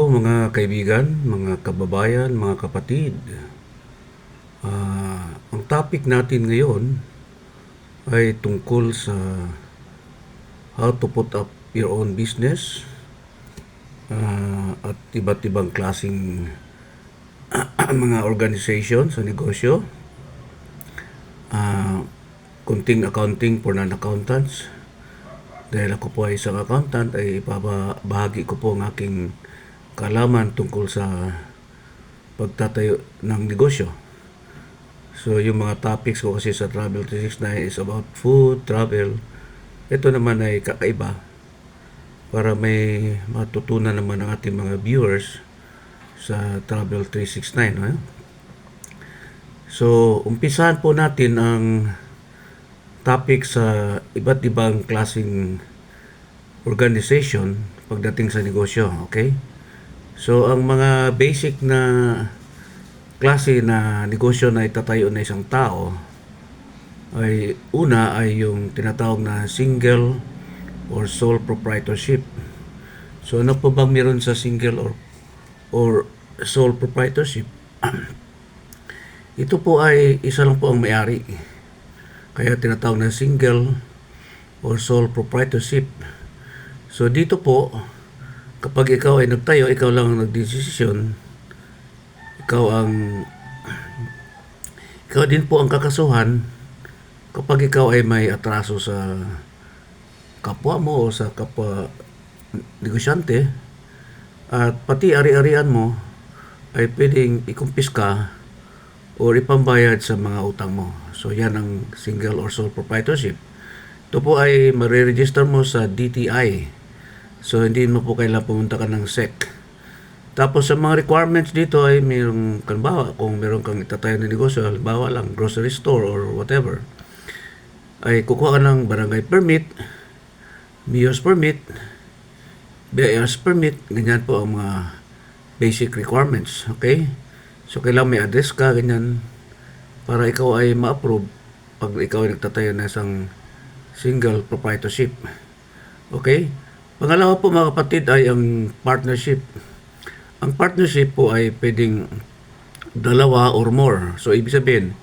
mga kaibigan, mga kababayan, mga kapatid. Ang topic natin ngayon ay tungkol sa how to put up your own business at iba't ibang klaseng mga organization sa negosyo. Kunting accounting for non-accountants. Dahil ako po ay isang accountant, ay ibabahagi ko po ang aking kaalaman tungkol sa pagtatayo ng negosyo. So, yung mga topics ko kasi sa Travel 369 is about food, travel. Ito naman ay kakaiba para may matutunan naman ang ating mga viewers sa Travel 369. No? So, umpisahan po natin ang topic sa iba't ibang klaseng organization pagdating sa negosyo. Okay? So, ang mga basic na klase na negosyo na itatayo na isang tao ay una ay yung tinatawag na single or sole proprietorship. So, ano po bang meron sa single or sole proprietorship? Ito po ay isa lang po ang may-ari. Kaya tinatawag na single or sole proprietorship. So, dito po, kapag ikaw ay nagtayo, ikaw lang ang nagdesisyon, ikaw din po ang kakasuhan kapag ikaw ay may atraso sa kapwa mo o sa kapwa negosyante, at pati ari-arian mo ay pwedeng ikumpiska o ipambayad sa mga utang mo. So, yan ang single or sole proprietorship. Ito po ay mariregister mo sa DTI. So, hindi mo po kailangan pumunta ka ng SEC. Tapos, sa mga requirements dito ay mayroong, halimbawa, kung mayroon kang itatayo na negosyo, halimbawa lang, grocery store or whatever, ay kukuha ka ng barangay permit, mayor's permit, BIR's permit, ganyan po ang mga basic requirements. Okay? So, kailangan may address ka, ganyan, para ikaw ay ma-approve pag ikaw ay nagtatayo na isang single proprietorship. Okay? Pangalawa po mga kapatid ay ang partnership. Ang partnership po ay pwedeng dalawa or more. So, ibig sabihin,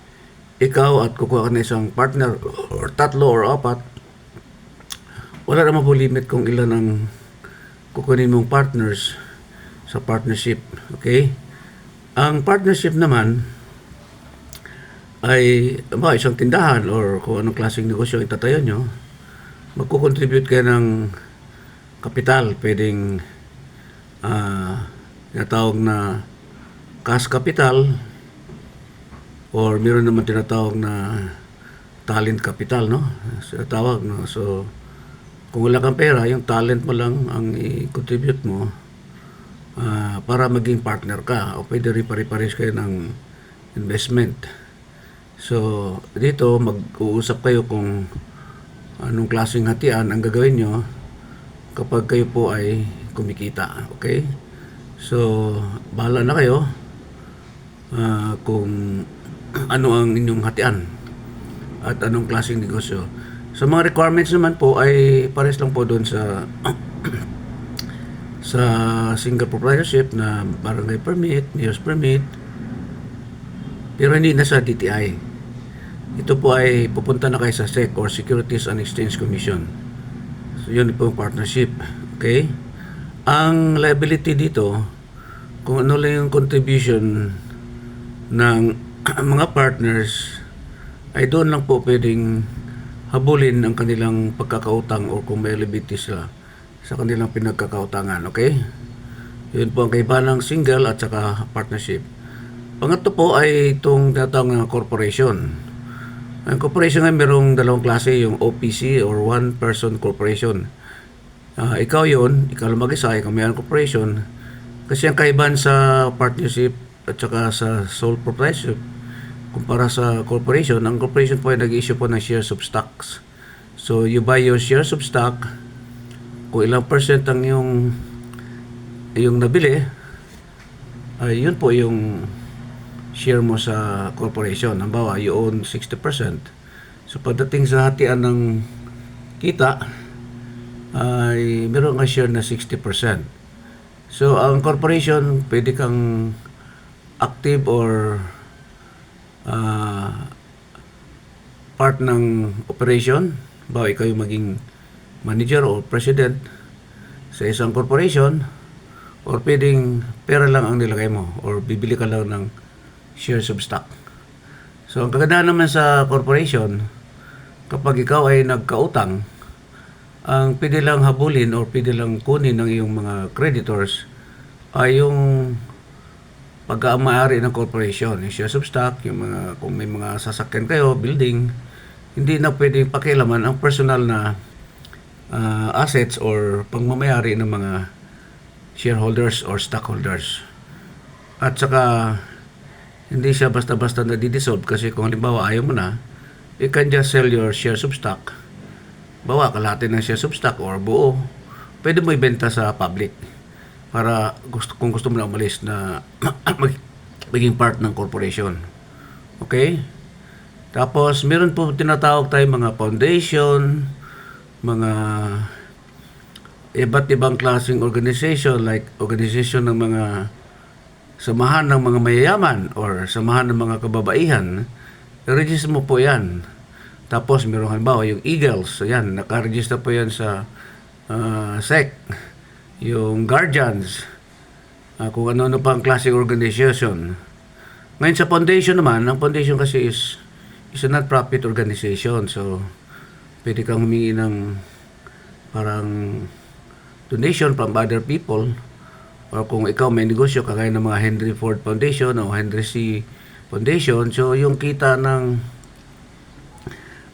ikaw at kukuha ka na isang partner or tatlo or apat, wala naman po limit kung ilan ang kukunin mong partners sa partnership. Okay? Ang partnership naman ay isang tindahan or kung anong klaseng negosyo itatayo nyo, magkukontribute kayo ng kapital. Pwedeng tinatawag na cash capital or meron naman tinatawag na talent capital, no? Tinatawag, no? So, kung wala kang pera, yung talent mo lang ang i-contribute mo para maging partner ka, o pwede pare-pares kayo ng investment. So, dito mag-uusap kayo kung anong klaseng hatian ang gagawin nyo kapag kayo po ay kumikita. Okay? So, bahala na kayo kung ano ang inyong hatian at anong klaseng negosyo. So, mga requirements naman po ay pares lang po doon sa sa single proprietorship na barangay permit, mayor's permit, pero hindi na sa DTI. Ito po ay pupunta na kayo sa SEC or Securities and Exchange Commission. So, yun po yung partnership. Okay? Ang liability dito, kung ano lang yung contribution ng mga partners, ay doon lang po pwedeng habulin ang kanilang pagkakautang o kung may liability sila sa kanilang pinagkakautangan. Okay? Yun po ang kaibahan ng single at saka partnership. Pangatlo po ay itong tinatawag na corporation. Ang corporation ay merong dalawang klase, yung OPC or one person corporation. Ikaw lang mag-isa, ikaw may corporation. Kasi ang kaibahan sa partnership at saka sa sole proprietorship kumpara sa corporation, ang corporation po ay nag-issue po ng shares of stocks. So, you buy your shares of stock, kung ilang percent ang yung nabili, ay yun po yung share mo sa corporation. Halimbawa, you own 60%. So, pagdating sa hatian ng kita, ay meron ka share na 60%. So, ang corporation, pwede kang active or ah, part ng operation. Ba, ikaw yung maging manager o president sa isang corporation, or pwedeng pera lang ang nilagay mo or bibili ka lang ng shares of stock. So, ang kagandahan naman sa corporation, kapag ikaw ay nagkautang, ang pwede lang habulin o pwede lang kunin ng iyong mga creditors ay yung pagka-maari ng corporation, yung shares of stock, yung mga, kung may mga sasakyan kayo, building, hindi na pwedeng pakialaman ang personal na assets or pagmamayari ng mga shareholders or stockholders. At saka, hindi siya basta-basta na-dissolve kasi kung halimbawa ayaw mo na, you can just sell your shares of stock. Bawa, kalahati ng shares of stock or buo, pwede mo ibenta sa public para kung gusto mo na umalis na maging part ng corporation. Okay? Tapos, meron po tinatawag tayong mga foundation, mga iba't ibang klaseng organization like organization ng mga samahan ng mga mayayaman or samahan ng mga kababaihan. I-register mo po yan. Tapos, meron halimbawa yung Eagles. So, yan, nakaregister po yan sa SEC. Yung Guardians. Kung ano-ano pa ang klaseng organization. Ngayon sa foundation naman, ang foundation kasi is a not-profit organization. So, pwede kang humingi ng parang donation from other people. Or kung ikaw may negosyo, kagaya ng mga Henry Ford Foundation o Henry C. Foundation. So, yung kita ng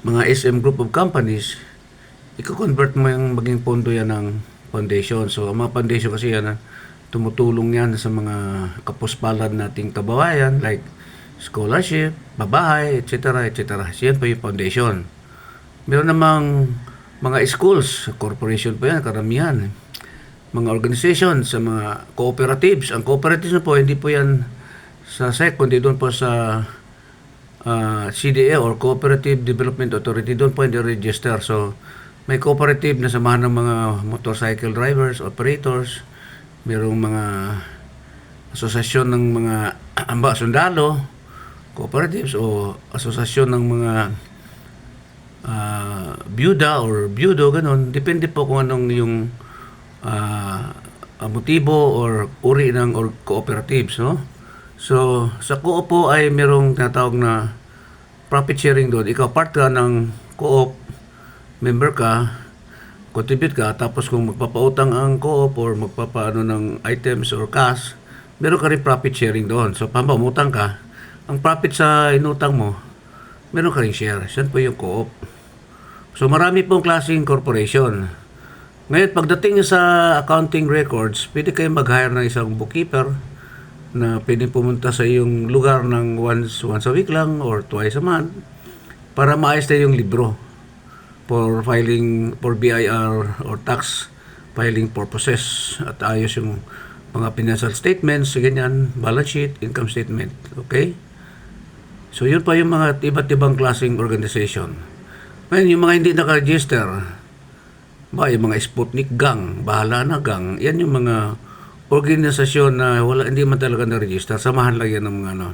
mga SM Group of Companies, i-convert mo yung maging pondo yan ng foundation. So, ang mga foundation kasi yan, tumutulong yan sa mga kapuspalad nating kababayan like scholarship, babahay, etc. etc. So, yan po yung foundation. Meron namang mga schools, corporation po yan, karamihan. Mga organizations, sa mga cooperatives. Ang cooperatives na po, hindi po yan sa SEC, kundi doon po sa CDA or Cooperative Development Authority, doon po hindi register. So, may cooperative na samahan ng mga motorcycle drivers, operators, mayroong mga asosasyon ng mga sundalo, cooperatives o asosasyon ng mga byuda or byudo, ganun. Depende po kung anong yung motibo or uri ng or cooperatives, no? So, sa co-op po ay merong tinatawag na profit sharing doon. Ikaw part ka ng co-op, member ka, contribute ka, tapos kung magpapautang ang co-op or magpapaano ng items or cash, meron ka rin profit sharing doon. So, pamamutang ka, ang profit sa inutang mo, meron ka rin share. Yan po yung co-op. So, marami pong klaseng corporation. Ngayon, pagdating sa accounting records, pwede kayong mag-hire ng isang bookkeeper na pwede pumunta sa iyong lugar ng once a week lang or twice a month para maayos na yung libro for filing for BIR or tax filing purposes at ayos yung mga financial statements, ganyan, balance sheet, income statement. Okay? So, yun pa yung mga iba't ibang klaseng organization. Ngayon, yung mga hindi naka-register, yung mga Sputnik gang, bahala na gang, yan yung mga organisasyon na hindi man talaga na-register. Samahan lang yan ng mga ano.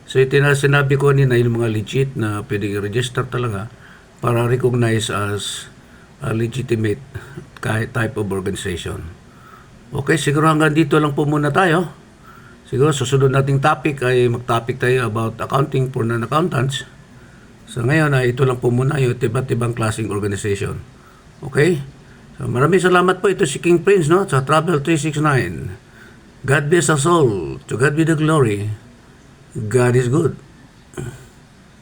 So, sinabi ko kanina, yung mga legit na pwede i-register talaga para recognize as a legitimate type of organization. Okay, siguro hanggang dito lang po muna tayo. Siguro susunod nating topic ay mag-topic tayo about accounting for non-accountants. So, ngayon ay ito lang po muna yung iba't ibang klaseng organization. Okay? So, maraming salamat po. Ito si King Prince, no? Sa Travel 369. God bless us all. To God be the glory. God is good.